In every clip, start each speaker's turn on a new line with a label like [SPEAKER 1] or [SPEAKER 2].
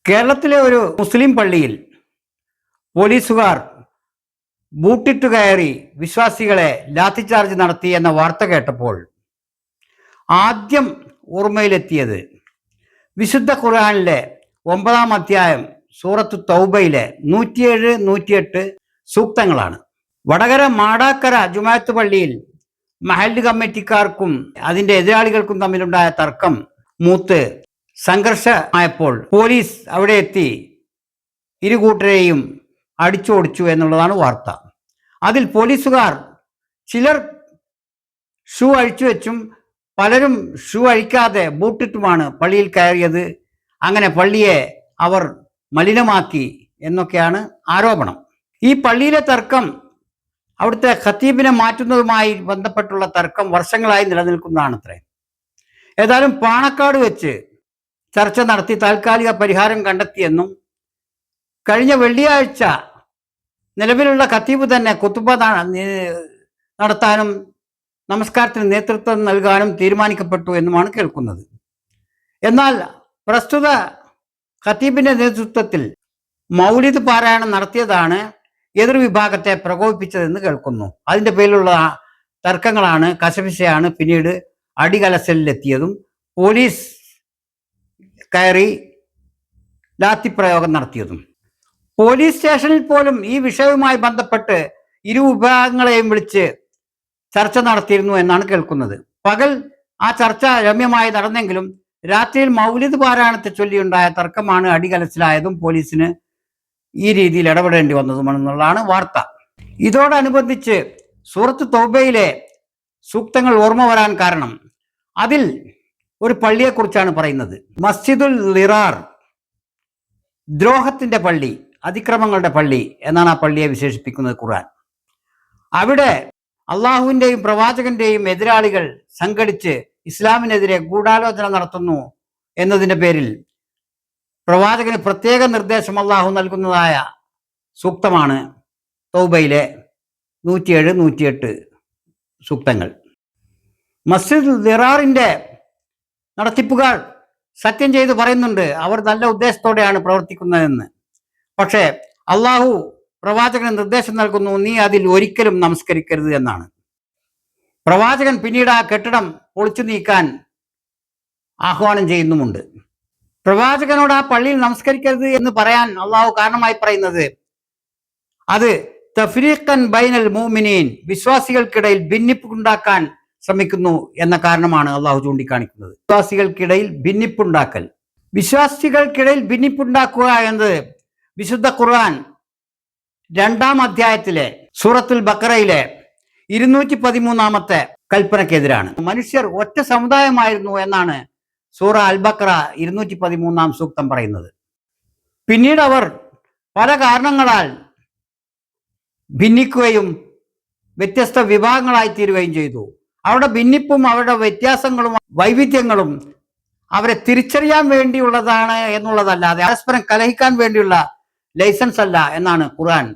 [SPEAKER 1] കേരളത്തിലെ ഒരു മുസ്ലിം പള്ളിയിൽ പോലീസുകാർ ബൂട്ടിട്ട് കയറി വിശ്വാസികളെ ലാത്തിചാർജ് നടത്തി എന്ന വാർത്ത കേട്ടപ്പോൾ ആദ്യം ഓർമ്മയിലെത്തിയത് വിശുദ്ധ ഖുർആനിലെ 9-ാം അധ്യായം സൂറത്ത് തൗബയിലെ 107, 108 സൂക്തങ്ങളാണ്. വടകര മാടാക്കര ജുമാഅത്ത് പള്ളിയിൽ മഹല്ല് കമ്മിറ്റിക്കാർക്കും അതിന്റെ എതിരാളികൾക്കും തമ്മിലുണ്ടായ തർക്കം മൂത്ത് സംഘർഷമായപ്പോൾ പോലീസ് അവിടെ എത്തി ഇരുകൂട്ടരെയും അടിച്ചോടിച്ചു എന്നുള്ളതാണ് വാർത്ത. അതിൽ പോലീസുകാർ ചിലർ ഷൂ അഴിച്ചു വെച്ചും പലരും ഷൂ അഴിക്കാതെ ബൂട്ടിട്ടുമാണ് പള്ളിയിൽ കയറിയത്. അങ്ങനെ പള്ളിയെ അവർ മലിനമാക്കി എന്നൊക്കെയാണ് ആരോപണം. ഈ പള്ളിയിലെ തർക്കം അവിടുത്തെ ഖത്തീബിനെ മാറ്റുന്നതുമായി ബന്ധപ്പെട്ടുള്ള തർക്കം വർഷങ്ങളായി നിലനിൽക്കുന്നതാണത്രേ. ഏതായാലും പാണക്കാട് വെച്ച് ചർച്ച നടത്തി താൽക്കാലിക പരിഹാരം കണ്ടെത്തിയെന്നും കഴിഞ്ഞ വെള്ളിയാഴ്ച നിലവിലുള്ള ഖത്തീബ് തന്നെ ഖുതുബ നടത്താനും നമസ്കാരത്തിന് നേതൃത്വം നൽകാനും തീരുമാനിക്കപ്പെട്ടു എന്നുമാണ് കേൾക്കുന്നത്. എന്നാൽ പ്രസ്തുത ഖത്തീബിന്റെ നേതൃത്വത്തിൽ മൗലിദ് പാരായണം നടത്തിയതാണ് എതിർവിഭാഗത്തെ പ്രകോപിപ്പിച്ചതെന്ന് കേൾക്കുന്നു. അതിന്റെ പേരിലുള്ള തർക്കങ്ങളാണ്, കശപിശയാണ് പിന്നീട് അടികലശലിലെത്തിയതും പോലീസ് കയറി ലാത്തിപ്രയോഗം നടത്തിയതും. പോലീസ് സ്റ്റേഷനിൽ പോലും ഈ വിഷയവുമായി ബന്ധപ്പെട്ട് ഇരു വിഭാഗങ്ങളെയും വിളിച്ച് ചർച്ച നടത്തിയിരുന്നു എന്നാണ് കേൾക്കുന്നത്. പകൽ ആ ചർച്ച രമ്യമായി നടന്നെങ്കിലും രാത്രിയിൽ മൗലിദ് പാരായണത്തെ ചൊല്ലിയുണ്ടായ തർക്കമാണ് അടികലച്ചിലായതും പോലീസിന് ഈ രീതിയിൽ ഇടപെടേണ്ടി വന്നതുമെന്നുള്ളതാണ് വാർത്ത. ഇതോടനുബന്ധിച്ച് സൂറത്ത് തൗബയിലെ സൂക്തങ്ങൾ ഓർമ്മ വരാൻ കാരണം അതിൽ ഒരു പള്ളിയെക്കുറിച്ചാണ് പറയുന്നത്. മസ്ജിദുൽ ളിറാർ, ദ്രോഹത്തിന്റെ പള്ളി, അതിക്രമങ്ങളുടെ പള്ളി എന്നാണ് ആ പള്ളിയെ വിശേഷിപ്പിക്കുന്നത് ഖുർആൻ. അവിടെ അള്ളാഹുവിൻ്റെയും പ്രവാചകന്റെയും എതിരാളികൾ സംഘടിച്ച് ഇസ്ലാമിനെതിരെ ഗൂഢാലോചന നടത്തുന്നു എന്നതിൻ്റെ പേരിൽ പ്രവാചകന് പ്രത്യേക നിർദ്ദേശം അള്ളാഹു നൽകുന്നതായ സൂക്തമാണ് തൗബയിലെ 107, 108 സൂക്തങ്ങൾ. മസ്ജിദ് ളിറാറിന്റെ നടത്തിപ്പുകാർ സത്യം ചെയ്ത് പറയുന്നുണ്ട് അവർ നല്ല ഉദ്ദേശത്തോടെയാണ് പ്രവർത്തിക്കുന്നതെന്ന്. പക്ഷേ അള്ളാഹു പ്രവാചകന് നിർദ്ദേശം നൽകുന്നു, നീ അതിൽ ഒരിക്കലും നമസ്കരിക്കരുത് എന്നാണ്. പ്രവാചകൻ പിന്നീട് ആ കെട്ടിടം പൊളിച്ചു നീക്കാൻ ആഹ്വാനം ചെയ്യുന്നുമുണ്ട്. പ്രവാചകനോട് ആ പള്ളിയിൽ നമസ്കരിക്കരുത് എന്ന് പറയാൻ അള്ളാഹു കാരണമായി പറയുന്നത് അത് തഫ്രീഖൻ ബൈനൽ മുഅ്മിനീൻ, വിശ്വാസികൾക്കിടയിൽ ഭിന്നിപ്പുണ്ടാക്കാൻ ശ്രമിക്കുന്നു എന്ന കാരണമാണ് അള്ളാഹു ചൂണ്ടിക്കാണിക്കുന്നത്. വിശ്വാസികൾക്കിടയിൽ ഭിന്നിപ്പുണ്ടാക്കൽ, വിശ്വാസികൾക്കിടയിൽ ഭിന്നിപ്പുണ്ടാക്കുക എന്നത് വിശുദ്ധ ഖുർആൻ 2-ാം അധ്യായത്തിലെ സൂറത്തുൽ ബഖറയിലെ 213-ാമത്തെ കൽപ്പനക്കെതിരാണ്. മനുഷ്യർ ഒറ്റ സമുദായമായിരുന്നു എന്നാണ് സൂറ അൽ ബഖറ 213-ാം സൂക്തം പറയുന്നത്. പിന്നീട് അവർ പല കാരണങ്ങളാൽ ഭിന്നിക്കുകയും വ്യത്യസ്ത വിഭാഗങ്ങളായി തീരുകയും ചെയ്തു. അവരുടെ ഭിന്നിപ്പും അവരുടെ വ്യത്യാസങ്ങളും വൈവിധ്യങ്ങളും അവരെ തിരിച്ചറിയാൻ വേണ്ടിയുള്ളതാണ് എന്നുള്ളതല്ലാതെ പരസ്പരം കലഹിക്കാൻ വേണ്ടിയുള്ള ലൈസൻസ് അല്ല എന്നാണ് ഖുർആൻ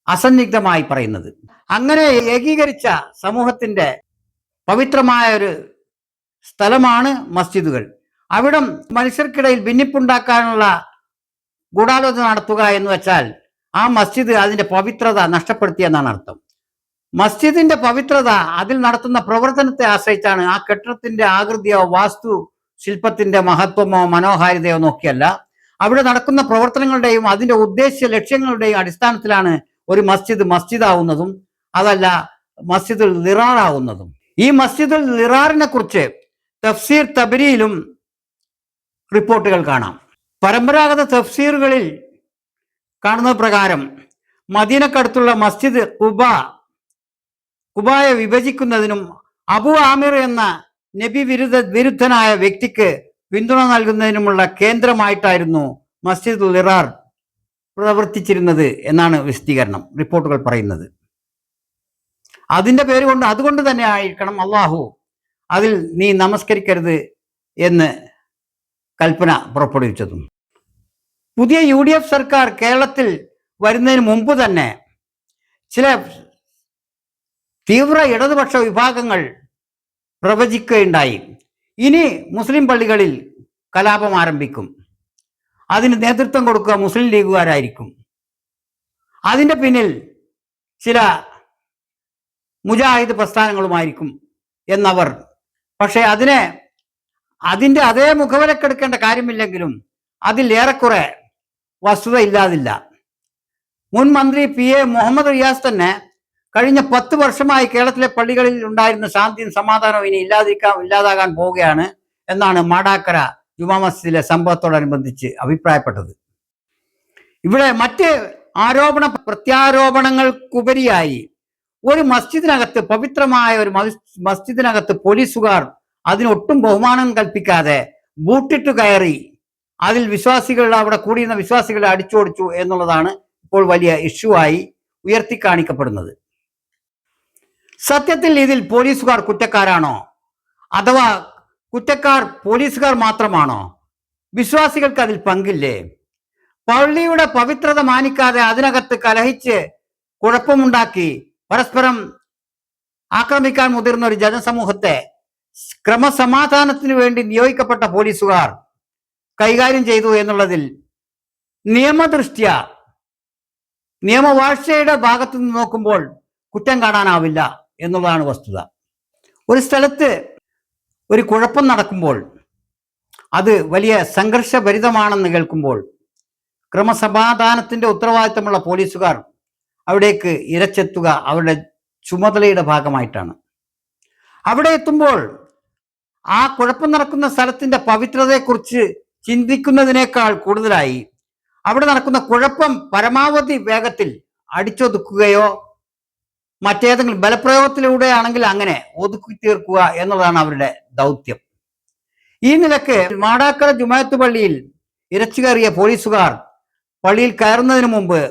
[SPEAKER 1] അസന്നിഗ്ധമായി പറയുന്നത്. അങ്ങനെ ഏകീകരിച്ച സമൂഹത്തിന്റെ പവിത്രമായ ഒരു സ്ഥലമാണ് മസ്ജിദുകൾ. അവിടം മനുഷ്യർക്കിടയിൽ ഭിന്നിപ്പുണ്ടാക്കാനുള്ള ഗൂഢാലോചന നടത്തുക എന്ന് വെച്ചാൽ ആ മസ്ജിദ് അതിന്റെ പവിത്രത നഷ്ടപ്പെടുത്തിയെന്നാണ് അർത്ഥം. മസ്ജിദിന്റെ പവിത്രത അതിൽ നടത്തുന്ന പ്രവർത്തനത്തെ ആശ്രയിച്ചാണ്. ആ കെട്ടിടത്തിന്റെ ആകൃതിയോ വാസ്തു ശില്പത്തിന്റെ മഹത്വമോ മനോഹാരിതയോ നോക്കിയല്ല, അവിടെ നടക്കുന്ന പ്രവർത്തനങ്ങളുടെയും അതിന്റെ ഉദ്ദേശ്യ ലക്ഷ്യങ്ങളുടെയും അടിസ്ഥാനത്തിലാണ് ഒരു മസ്ജിദ് മസ്ജിദാവുന്നതും അതല്ല മസ്ജിദുൽ ളിറാർ ആവുന്നതും. ഈ മസ്ജിദുൽ ളിറാറിനെ കുറിച്ച് തഫ്സീർ തബരിയിലും റിപ്പോർട്ടുകൾ കാണാം. പരമ്പരാഗത തഫ്സീറുകളിൽ കാണുന്ന പ്രകാരം മദീനക്കടുത്തുള്ള മസ്ജിദ് ഖുബായെ വിഭജിക്കുന്നതിനും അബു ആമിർ എന്ന നബി വിരുദ്ധനായ വ്യക്തിക്ക് പിന്തുണ നൽകുന്നതിനുമുള്ള കേന്ദ്രമായിട്ടായിരുന്നു മസ്ജിദുൽ ളിറാർ പ്രവർത്തിച്ചിരുന്നത് എന്നാണ് വിശദീകരണം റിപ്പോർട്ടുകൾ പറയുന്നത്. അതിന്റെ പേര് കൊണ്ട് അതുകൊണ്ട് തന്നെ ആയിരിക്കണം അള്ളാഹു അതിൽ നീ നമസ്കരിക്കരുത് എന്ന് കൽപ്പന പുറപ്പെടുവിച്ചതും. പുതിയ UDF സർക്കാർ കേരളത്തിൽ വരുന്നതിന് മുമ്പ് തന്നെ ചില തീവ്ര ഇടതുപക്ഷ വിഭാഗങ്ങൾ പ്രവചിക്കുകയുണ്ടായി. ഇനി മുസ്ലിം പള്ളികളിൽ കലാപം ആരംഭിക്കും. അതിന് നേതൃത്വം കൊടുക്കുക മുസ്ലിം ലീഗുകാരായിരിക്കും. അതിൻ്റെ പിന്നിൽ ചില മുജാഹിദ് പ്രസ്ഥാനങ്ങളുമായിരിക്കും എന്നവർ. പക്ഷേ അതിൻ്റെ അതേ മുഖവിലക്കെടുക്കേണ്ട കാര്യമില്ലെങ്കിലും അതിൽ ഏറെക്കുറെ വസ്തുത ഇല്ലാതില്ല. മുൻ മന്ത്രി PA മുഹമ്മദ് റിയാസ് തന്നെ കഴിഞ്ഞ 10 വർഷമായി കേരളത്തിലെ പള്ളികളിൽ ഉണ്ടായിരുന്ന ശാന്തിയും സമാധാനവും ഇനി ഇല്ലാതാകാൻ പോവുകയാണ് എന്നാണ് മാടാക്കര ജുമാ മസ്ജിദിലെ സംഭവത്തോടനുബന്ധിച്ച് അഭിപ്രായപ്പെട്ടത്. ഇവിടെ മറ്റ് ആരോപണ പ്രത്യാരോപണങ്ങൾക്കുപരിയായി ഒരു മസ്ജിദിനകത്ത്, പവിത്രമായ ഒരു മസ്ജിദിനകത്ത് പോലീസുകാർ അതിനൊട്ടും ബഹുമാനം കൽപ്പിക്കാതെ ബൂട്ടിട്ട് കയറി അതിൽ അവിടെ കൂടിയിരുന്ന വിശ്വാസികളെ അടിച്ചോടിച്ചു എന്നുള്ളതാണ് ഇപ്പോൾ വലിയ ഇഷ്യൂ ആയി ഉയർത്തിക്കാണിക്കപ്പെടുന്നത്. സത്യത്തിൽ ഇതിൽ പോലീസുകാർ കുറ്റക്കാരാണോ, അഥവാ കുറ്റക്കാർ പോലീസുകാർ മാത്രമാണോ? വിശ്വാസികൾക്ക് അതിൽ പങ്കില്ലേ? പള്ളിയുടെ പവിത്രത മാനിക്കാതെ അതിനകത്ത് കലഹിച്ച് കുഴപ്പമുണ്ടാക്കി പരസ്പരം ആക്രമിക്കാൻ മുതിർന്ന ഒരു ജനസമൂഹത്തെ ക്രമസമാധാനത്തിന് വേണ്ടി നിയോഗിക്കപ്പെട്ട പോലീസുകാർ കൈകാര്യം ചെയ്തു എന്നുള്ളതിൽ നിയമവാഴ്ചയുടെ ഭാഗത്തു നിന്ന് നോക്കുമ്പോൾ കുറ്റം കാണാനാവില്ല എന്നുള്ളതാണ് വസ്തുത. ഒരു സ്ഥലത്ത് ഒരു കുഴപ്പം നടക്കുമ്പോൾ അത് വലിയ സംഘർഷഭരിതമാണെന്ന് കേൾക്കുമ്പോൾ ക്രമസമാധാനത്തിന്റെ ഉത്തരവാദിത്തമുള്ള പോലീസുകാർ അവിടേക്ക് ഇരച്ചെത്തുക അവരുടെ ചുമതലയുടെ ഭാഗമായിട്ടാണ്. അവിടെ എത്തുമ്പോൾ ആ കുഴപ്പം നടക്കുന്ന സ്ഥലത്തിന്റെ പവിത്രതയെക്കുറിച്ച് ചിന്തിക്കുന്നതിനേക്കാൾ കൂടുതലായി അവിടെ നടക്കുന്ന കുഴപ്പം പരമാവധി വേഗത്തിൽ അടിച്ചൊതുക്കുകയോ മറ്റേതെങ്കിലും ബലപ്രയോഗത്തിലൂടെ ആണെങ്കിൽ അങ്ങനെ ഒതുക്കി തീർക്കുക എന്നുള്ളതാണ് അവരുടെ ദൗത്യം. ഈ നിലക്ക് മാടാക്കര ജുമാഅത്ത് പള്ളിയിൽ ഇരച്ചു കയറിയ പോലീസുകാർ പള്ളിയിൽ കയറുന്നതിന് മുമ്പ്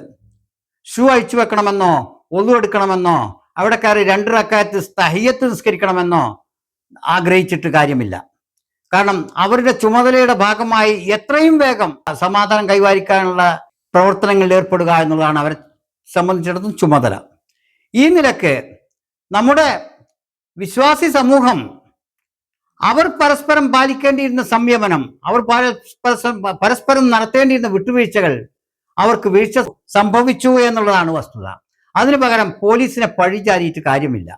[SPEAKER 1] ഷൂ അഴിച്ചു വെക്കണമെന്നോ ഒളു എടുക്കണമെന്നോ അവിടെ കയറി 2 റക്അത്ത് തഹിയ്യത്ത് നിസ്കരിക്കണമെന്നോ ആഗ്രഹിച്ചിട്ട് കാര്യമില്ല. കാരണം അവരുടെ ചുമതലയുടെ ഭാഗമായി എത്രയും വേഗം സമാധാനം കൈവരിക്കാനുള്ള പ്രവർത്തനങ്ങളിൽ ഏർപ്പെടുക എന്നുള്ളതാണ് അവരെ സംബന്ധിച്ചിടത്തോളം ചുമതല. ഈ നിലക്ക് നമ്മുടെ വിശ്വാസി സമൂഹം അവർ പരസ്പരം പാലിക്കേണ്ടിയിരുന്ന സംയമനം, അവർ പരസ്പരം നടത്തേണ്ടിയിരുന്ന വിട്ടുവീഴ്ചകൾ അവർക്ക് വീഴ്ച സംഭവിച്ചു എന്നുള്ളതാണ് വസ്തുത. അതിനു പകരം പോലീസിനെ പഴിചാരിയിട്ട് കാര്യമില്ല.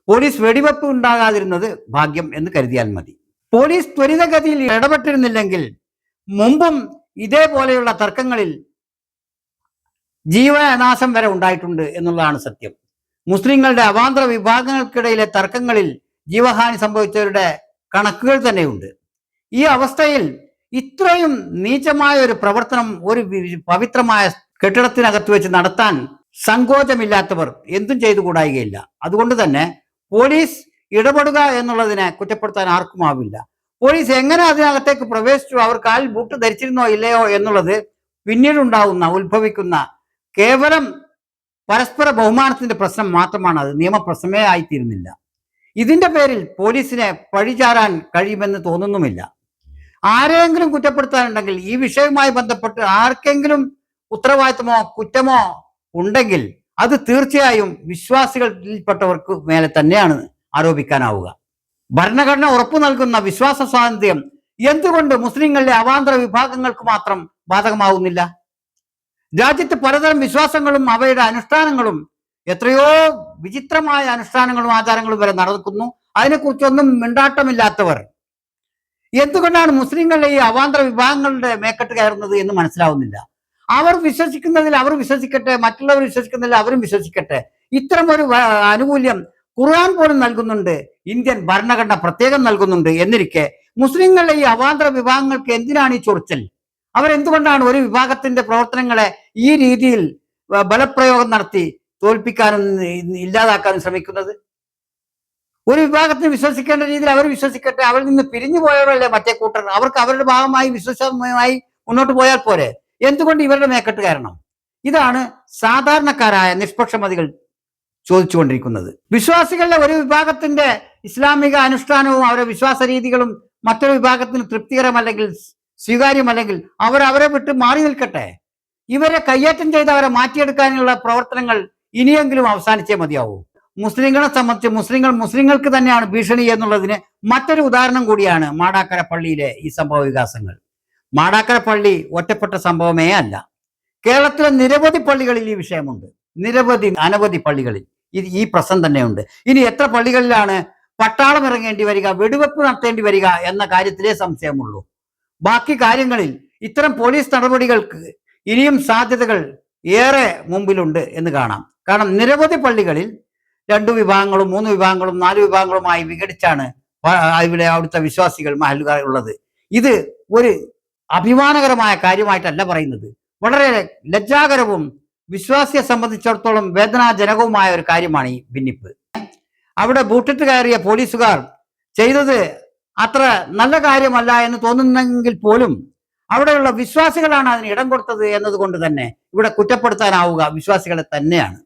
[SPEAKER 1] പോലീസ് വെടിവെപ്പ് ഉണ്ടാകാതിരുന്നത് ഭാഗ്യം എന്ന് കരുതിയാൽ മതി. പോലീസ് ത്വരിതഗതിയിൽ ഇടപെട്ടിരുന്നില്ലെങ്കിൽ മുമ്പും ഇതേപോലെയുള്ള തർക്കങ്ങളിൽ ജീവനാശം വരെ ഉണ്ടായിട്ടുണ്ട് എന്നുള്ളതാണ് സത്യം. മുസ്ലിങ്ങളുടെ അവാന്തര വിഭാഗങ്ങൾക്കിടയിലെ തർക്കങ്ങളിൽ ജീവഹാനി സംഭവിച്ചവരുടെ കണക്കുകൾ തന്നെയുണ്ട്. ഈ അവസ്ഥയിൽ ഇത്രയും നീചമായ ഒരു പ്രവർത്തനം ഒരു പവിത്രമായ കെട്ടിടത്തിനകത്ത് വെച്ച് നടത്താൻ സങ്കോചമില്ലാത്തവർ എന്തും ചെയ്തു കൂടായികയില്ല. അതുകൊണ്ട് തന്നെ പോലീസ് ഇടപെടുക എന്നുള്ളതിനെ കുറ്റപ്പെടുത്താൻ ആർക്കും ആവില്ല. പോലീസ് എങ്ങനെ അതിനകത്തേക്ക് പ്രവേശിച്ചു, അവർ കാലിൽ ബൂട്ട് ധരിച്ചിരുന്നോ ഇല്ലയോ എന്നുള്ളത് ഉത്ഭവിക്കുന്ന കേവലം പരസ്പര ബഹുമാനത്തിന്റെ പ്രശ്നം മാത്രമാണ്. അത് നിയമപ്രശ്നമേ ആയിത്തീരുന്നില്ല. ഇതിന്റെ പേരിൽ പോലീസിനെ പഴിചാരാൻ കഴിയുമെന്ന് തോന്നുന്നുമില്ല. ആരെങ്കിലും കുറ്റപ്പെടുത്താനുണ്ടെങ്കിൽ ഈ വിഷയവുമായി ബന്ധപ്പെട്ട് ആർക്കെങ്കിലും ഉത്തരവാദിത്തമോ കുറ്റമോ ഉണ്ടെങ്കിൽ അത് തീർച്ചയായും വിശ്വാസികളിൽപ്പെട്ടവർക്ക് മേലെ തന്നെയാണ് ആരോപിക്കാനാവുക. ഭരണഘടന ഉറപ്പു നൽകുന്ന വിശ്വാസ സ്വാതന്ത്ര്യം എന്തുകൊണ്ട് മുസ്ലിങ്ങളിലെ അവാന്തര വിഭാഗങ്ങൾക്ക് മാത്രം ബാധകമാവുന്നില്ല? രാജ്യത്ത് പലതരം വിശ്വാസങ്ങളും അവയുടെ അനുഷ്ഠാനങ്ങളും, എത്രയോ വിചിത്രമായ അനുഷ്ഠാനങ്ങളും ആചാരങ്ങളും വരെ നടക്കുന്നു. അതിനെക്കുറിച്ചൊന്നും മിണ്ടാട്ടമില്ലാത്തവർ എന്തുകൊണ്ടാണ് മുസ്ലിങ്ങളിലെ ഈ അവാന്തര വിഭാഗങ്ങളുടെ മേക്കെട്ട് കയറുന്നത് എന്ന് മനസ്സിലാവുന്നില്ല. അവർ വിശ്വസിക്കുന്നതിൽ അവർ വിശ്വസിക്കട്ടെ, മറ്റുള്ളവർ വിശ്വസിക്കുന്നതിൽ അവരും വിശ്വസിക്കട്ടെ. ഇത്തരമൊരു ആനുകൂല്യം ഖുർആൻ പോലും നൽകുന്നുണ്ട്, ഇന്ത്യൻ ഭരണഘടന പ്രത്യേകം നൽകുന്നുണ്ട്. എന്നിരിക്കെ മുസ്ലിങ്ങളിലെ ഈ അവാന്തര വിഭാഗങ്ങൾക്ക് എന്തിനാണ് ഈ ചൊറിച്ചൽ? അവരെന്തുകൊണ്ടാണ് ഒരു വിഭാഗത്തിന്റെ പ്രവർത്തനങ്ങളെ ഈ രീതിയിൽ ബലപ്രയോഗം നടത്തി തോൽപ്പിക്കാനും ഇല്ലാതാക്കാനും ശ്രമിക്കുന്നത്? ഒരു വിഭാഗത്തിന് വിശ്വസിക്കേണ്ട രീതിയിൽ അവർ വിശ്വസിക്കട്ടെ. അവരിൽ നിന്ന് പിരിഞ്ഞു പോയവരല്ലേ മറ്റേ കൂട്ടർ. അവർക്ക് അവരുടെ ഭാഗമായി വിശ്വാസമായി മുന്നോട്ട് പോയാൽ പോരെ. എന്തുകൊണ്ട് ഇവരുടെ മേക്കെട്ട് കയറണം? ഇതാണ് സാധാരണക്കാരായ നിഷ്പക്ഷമതികൾ ചോദിച്ചുകൊണ്ടിരിക്കുന്നത്. വിശ്വാസികളുടെ ഒരു വിഭാഗത്തിന്റെ ഇസ്ലാമിക അനുഷ്ഠാനവും അവരുടെ വിശ്വാസ രീതികളും മറ്റൊരു വിഭാഗത്തിന് തൃപ്തികരമല്ലെങ്കിൽ സ്വീകാര്യമല്ലെങ്കിൽ അവരെ വിട്ട് മാറി നിൽക്കട്ടെ. ഇവരെ കയ്യേറ്റം ചെയ്ത് അവരെ മാറ്റിയെടുക്കാനുള്ള പ്രവർത്തനങ്ങൾ ഇനിയെങ്കിലും അവസാനിച്ചേ മതിയാവൂ. മുസ്ലിങ്ങളെ സംബന്ധിച്ച് മുസ്ലിങ്ങൾക്ക് തന്നെയാണ് ഭീഷണി എന്നുള്ളതിന് മറ്റൊരു ഉദാഹരണം കൂടിയാണ് മാടാക്കര പള്ളിയിലെ ഈ സംഭവ വികാസങ്ങൾ. മാടാക്കര പള്ളി ഒറ്റപ്പെട്ട സംഭവമേ അല്ല. കേരളത്തിലെ നിരവധി പള്ളികളിൽ ഈ വിഷയമുണ്ട്. അനവധി പള്ളികളിൽ ഈ പ്രശ്നം തന്നെയുണ്ട്. ഇനി എത്ര പള്ളികളിലാണ് പട്ടാളം ഇറങ്ങേണ്ടി വരിക, വെടിവെപ്പ് നടത്തേണ്ടി വരിക എന്ന കാര്യത്തിലേ സംശയമുള്ളൂ. ബാക്കി കാര്യങ്ങളിൽ ഇത്തരം പോലീസ് നടപടികൾക്ക് ഇനിയും സാധ്യതകൾ ഏറെ മുമ്പിലുണ്ട് എന്ന് കാണാം. കാരണം നിരവധി പള്ളികളിൽ 2 വിഭാഗങ്ങളും 3 വിഭാഗങ്ങളും 4 വിഭാഗങ്ങളുമായി വിഘടിച്ചാണ് അവിടുത്തെ വിശ്വാസികൾ മഹല്ലുകാർ ഉള്ളത്. ഇത് ഒരു അഭിമാനകരമായ കാര്യമായിട്ടല്ല പറയുന്നത്. വളരെ ലജ്ജാകരവും വിശ്വാസിയെ സംബന്ധിച്ചിടത്തോളം വേദനാജനകവുമായ ഒരു കാര്യമാണ് ഈ ഭിന്നിപ്പ്. അവിടെ ബൂട്ടിട്ട് കയറിയ പോലീസുകാർ ചെയ്തത് അത്ര നല്ല കാര്യമല്ല എന്ന് തോന്നുന്നെങ്കിൽ പോലും അവിടെയുള്ള വിശ്വാസികളാണ് അതിന് ഇടം കൊടുത്തത് എന്നതുകൊണ്ട് തന്നെ ഇവിടെ കുറ്റപ്പെടുത്താനാവുക വിശ്വാസികളെ തന്നെയാണ്.